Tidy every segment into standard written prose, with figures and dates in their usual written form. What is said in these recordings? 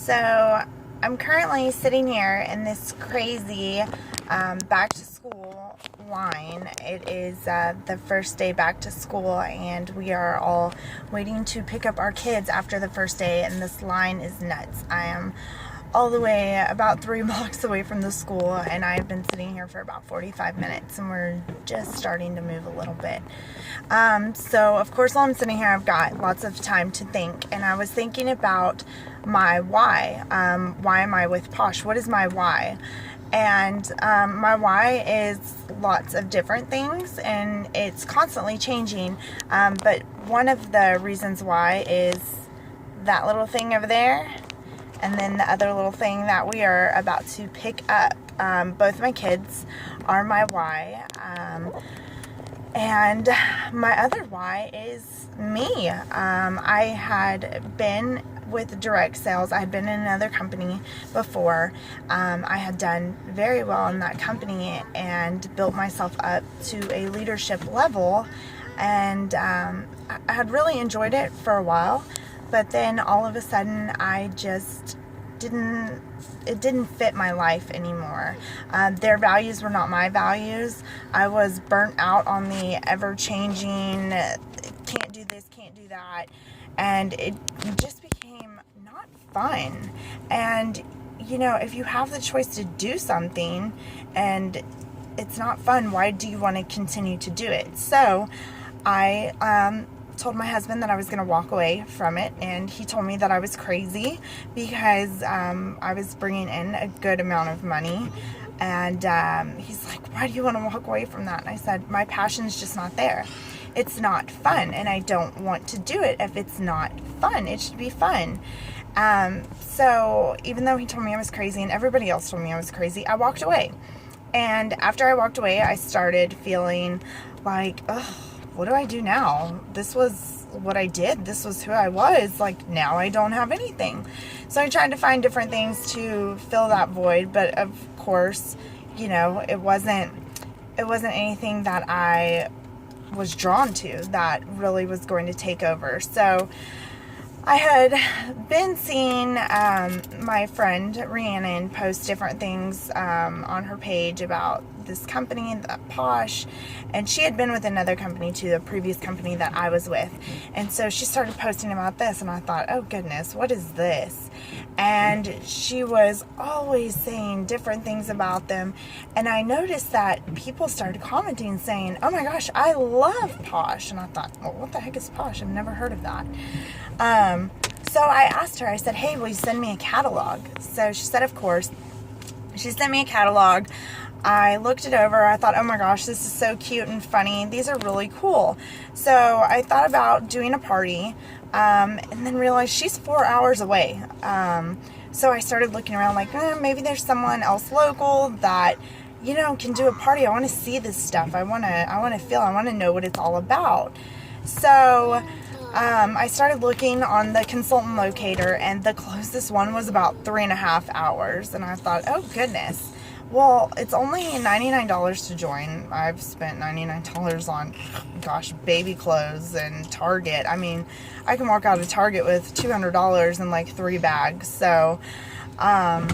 So I'm currently sitting here in this crazy back to school line. It is the first day back to school, and we are all waiting to pick up our kids after the first day, and this line is nuts. I am all the way about 3 blocks away from the school, and I've been sitting here for about 45 minutes, and we're just starting to move a little bit. So of course, while I'm sitting here, I've got lots of time to think, and I was thinking about my why. Why am I with Posh? What is my why? And my why is lots of different things, and it's constantly changing. But one of the reasons why is that little thing over there, and then the other little thing that we are about to pick up. Both my kids are my why. And my other why is me. I had been with direct sales. I had been in another company before. I had done very well in that company and built myself up to a leadership level. And I had really enjoyed it for a while. But then all of a sudden, I just didn't fit my life anymore. Their values were not my values. I was burnt out on the ever-changing, can't do this, can't do that. And it just became not fun. And, you know, if you have the choice to do something and it's not fun, why do you want to continue to do it? So I told my husband that I was going to walk away from it, and he told me that I was crazy because I was bringing in a good amount of money, and he's like, why do you want to walk away from that? And I said, my passion's just not there. It's not fun, and I don't want to do it if it's not fun. It should be fun. So even though he told me I was crazy and everybody else told me I was crazy, I walked away. And after I walked away, I started feeling like, ugh, what do I do now? This was what I did. This was who I was. Like, now I don't have anything. So I tried to find different things to fill that void. But of course, you know, it wasn't anything that I was drawn to that really was going to take over. So I had been seeing my friend Rhiannon post different things on her page about this company, the Posh, and she had been with another company too, the previous company that I was with. And so she started posting about this, and I thought, oh goodness, what is this? And she was always saying different things about them, and I noticed that people started commenting saying, oh my gosh, I love Posh. And I thought, well, what the heck is Posh? I've never heard of that. So I asked her, I said, hey, will you send me a catalog? So she said, of course. She sent me a catalog. I looked it over. I thought, oh my gosh, this is so cute and funny. These are really cool. So I thought about doing a party, and then realized she's 4 hours away. So I started looking around like, maybe there's someone else local that, you know, can do a party. I want to see this stuff. I want to know what it's all about. So I started looking on the consultant locator, and the closest one was about 3.5 hours. And I thought, oh goodness. Well, it's only $99 to join. I've spent $99 on, gosh, baby clothes and Target. I mean, I can walk out of Target with $200 and like 3 bags. So, I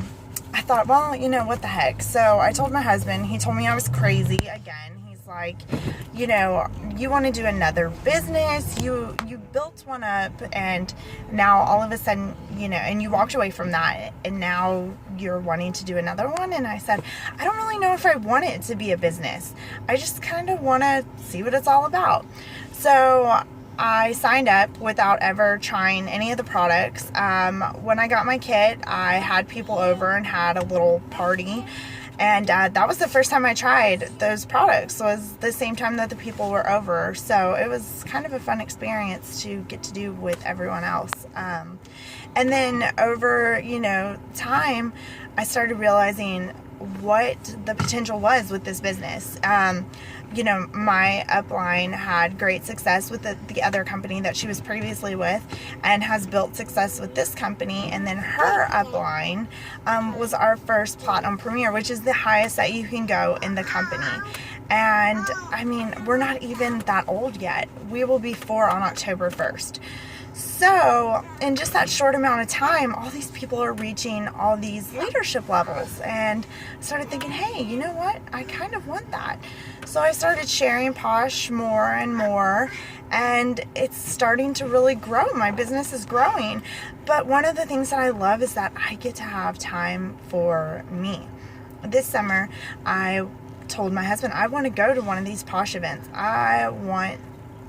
thought, well, you know, what the heck. So I told my husband. He told me I was crazy again. He's like, you know, you want to do another business. You built one up, and now all of a sudden, you know, and you walked away from that, and now you're wanting to do another one. And I said, I don't really know if I want it to be a business. I just kind of want to see what it's all about. So I signed up without ever trying any of the products. When I got my kit, I had people over and had a little party. And that was the first time I tried those products, was the same time that the people were over. So it was kind of a fun experience to get to do with everyone else. And then over, you know, time, I started realizing what the potential was with this business. You know, my upline had great success with the other company that she was previously with, and has built success with this company. And then her upline was our first Platinum Premier, which is the highest that you can go in the company. And I mean, we're not even that old yet. We will be 4 on October 1st. So in just that short amount of time, all these people are reaching all these leadership levels, and I started thinking, hey, you know what? I kind of want that. So I started sharing Posh more and more, and it's starting to really grow. My business is growing. But one of the things that I love is that I get to have time for me. This summer, I told my husband, I want to go to one of these Posh events. I want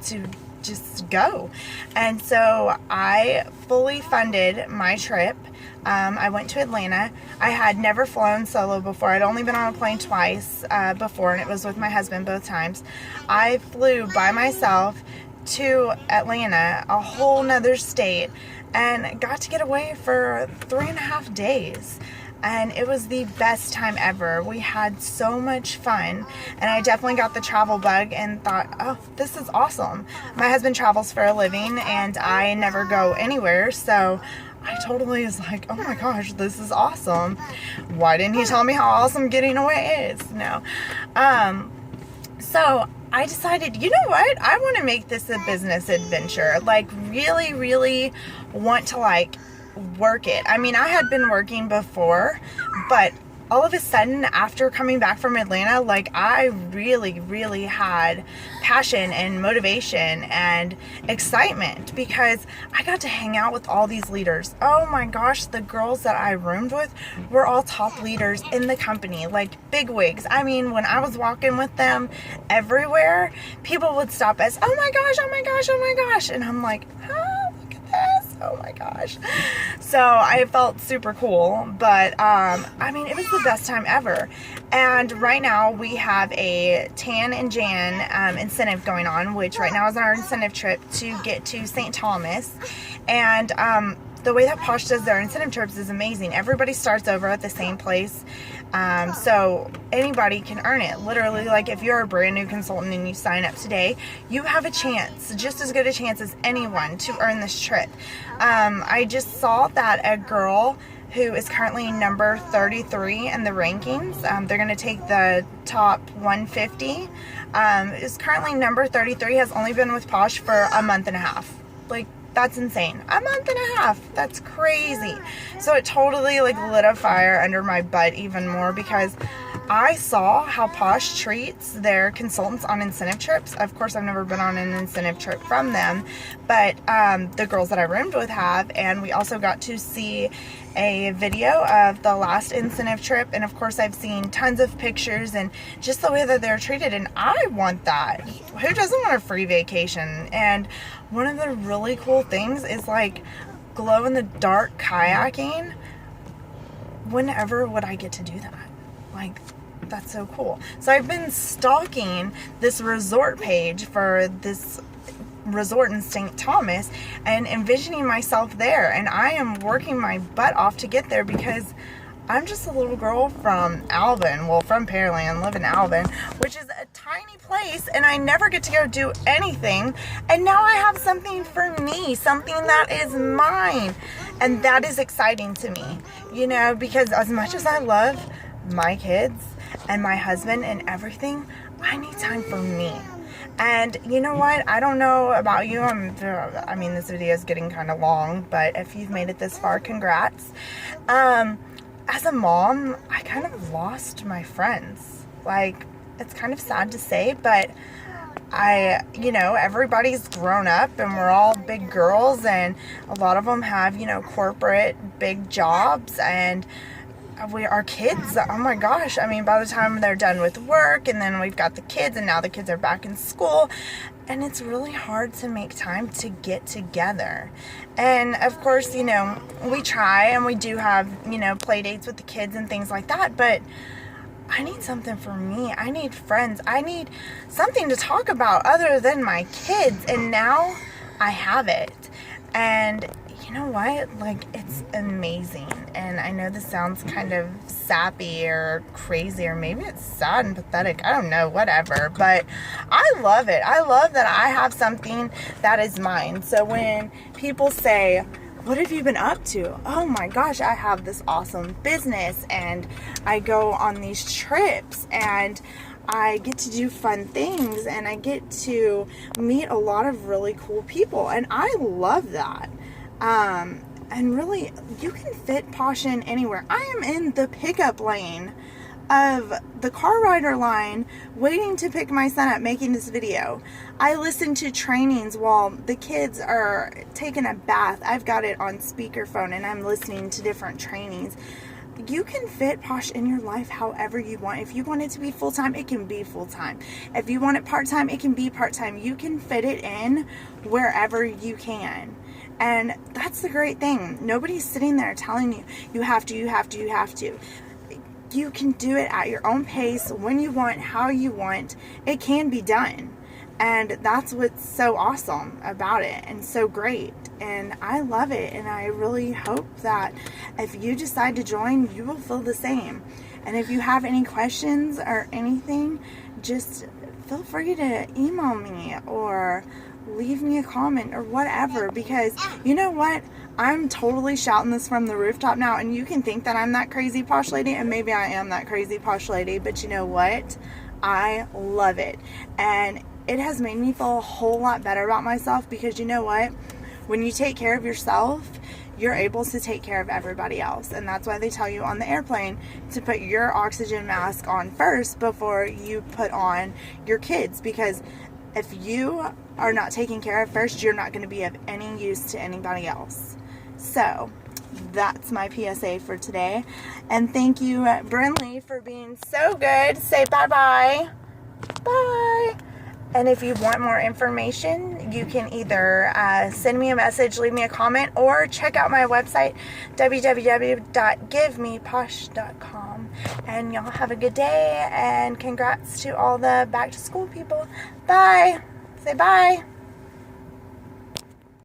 to just go. And so I fully funded my trip. I went to Atlanta. I had never flown solo before. I'd only been on a plane twice before, and it was with my husband both times. I flew by myself to Atlanta, a whole nother state, and got to get away for 3.5 days. And it was the best time ever. We had so much fun, and I definitely got the travel bug and thought, oh, this is awesome. My husband travels for a living, and I never go anywhere, so I totally was like, oh my gosh, this is awesome. Why didn't he tell me how awesome getting away is? No. So I decided, you know what? I want to make this a business adventure. Like, really, really want to, like, work it. I mean, I had been working before, but all of a sudden, after coming back from Atlanta, like, I really, really had passion and motivation and excitement because I got to hang out with all these leaders. Oh my gosh, the girls that I roomed with were all top leaders in the company, like big wigs. I mean, when I was walking with them everywhere, people would stop us, oh my gosh, oh my gosh, oh my gosh. And I'm like, look at this. Oh my gosh. So I felt super cool, but I mean, it was the best time ever. And right now we have a Tan and Jan incentive going on, which right now is our incentive trip to get to St. Thomas. And the way that Posh does their incentive trips is amazing. Everybody starts over at the same place. So anybody can earn it. Literally, like, if you're a brand new consultant and you sign up today, you have a chance, just as good a chance as anyone, to earn this trip. I just saw that a girl who is currently number 33 in the rankings, they're going to take the top 150, is currently number 33, has only been with Posh for a month and a half. Like, that's insane. A month and a half. That's crazy. So it totally, like, lit a fire under my butt even more because I saw how Posh treats their consultants on incentive trips. Of course, I've never been on an incentive trip from them, but the girls that I roomed with have, and we also got to see a video of the last incentive trip, and of course I've seen tons of pictures and just the way that they're treated, and I want that. Who doesn't want a free vacation? And one of the really cool things is, like, glow-in-the-dark kayaking. Whenever would I get to do that? Like, that's so cool. So I've been stalking this resort page for this resort in St. Thomas and envisioning myself there, and I am working my butt off to get there because I'm just a little girl from Alvin, well, from Pearland, live in Alvin, which is a tiny place, and I never get to go do anything, and now I have something for me, something that is mine, and that is exciting to me, you know, because as much as I love my kids and my husband and everything, I need time for me. And you know what? I don't know about you. I mean, this video is getting kind of long, but if you've made it this far, congrats. As a mom, I kind of lost my friends. Like, it's kind of sad to say, but you know, everybody's grown up and we're all big girls, and a lot of them have, you know, corporate big jobs, and our kids, oh my gosh, I mean, by the time they're done with work, and then we've got the kids, and now the kids are back in school, and it's really hard to make time to get together. And of course, you know, we try, and we do have, you know, play dates with the kids and things like that, but I need something for me. I need friends. I need something to talk about other than my kids, and now I have it. And you know what? Like, it's amazing. And I know this sounds kind of sappy or crazy, or maybe it's sad and pathetic. I don't know, whatever. But I love it. I love that I have something that is mine. So when people say, what have you been up to? Oh my gosh, I have this awesome business, and I go on these trips, and I get to do fun things, and I get to meet a lot of really cool people, and I love that. And really, you can fit Posh in anywhere. I am in the pickup lane of the car rider line, waiting to pick my son up, making this video. I listen to trainings while the kids are taking a bath. I've got it on speakerphone, and I'm listening to different trainings. You can fit Posh in your life however you want. If you want it to be full-time, it can be full-time. If you want it part-time, it can be part-time. You can fit it in wherever you can. And that's the great thing. Nobody's sitting there telling you, you have to, you have to, you have to. You can do it at your own pace, when you want, how you want. It can be done. And that's what's so awesome about it and so great. And I love it. And I really hope that if you decide to join, you will feel the same. And if you have any questions or anything, just feel free to email me or leave me a comment or whatever, because you know what? I'm totally shouting this from the rooftop now, and you can think that I'm that crazy posh lady, and maybe I am that crazy posh lady, but you know what? I love it. And it has made me feel a whole lot better about myself, because you know what? When you take care of yourself, you're able to take care of everybody else. And that's why they tell you on the airplane to put your oxygen mask on first before you put on your kids, because if you are not taken care of first, you're not going to be of any use to anybody else. So that's my PSA for today. And thank you, Brinley, for being so good. Say bye-bye. Bye. And if you want more information, you can either send me a message, leave me a comment, or check out my website, www.givemeposh.com. And y'all have a good day, and congrats to all the back to school people. Bye. Say bye.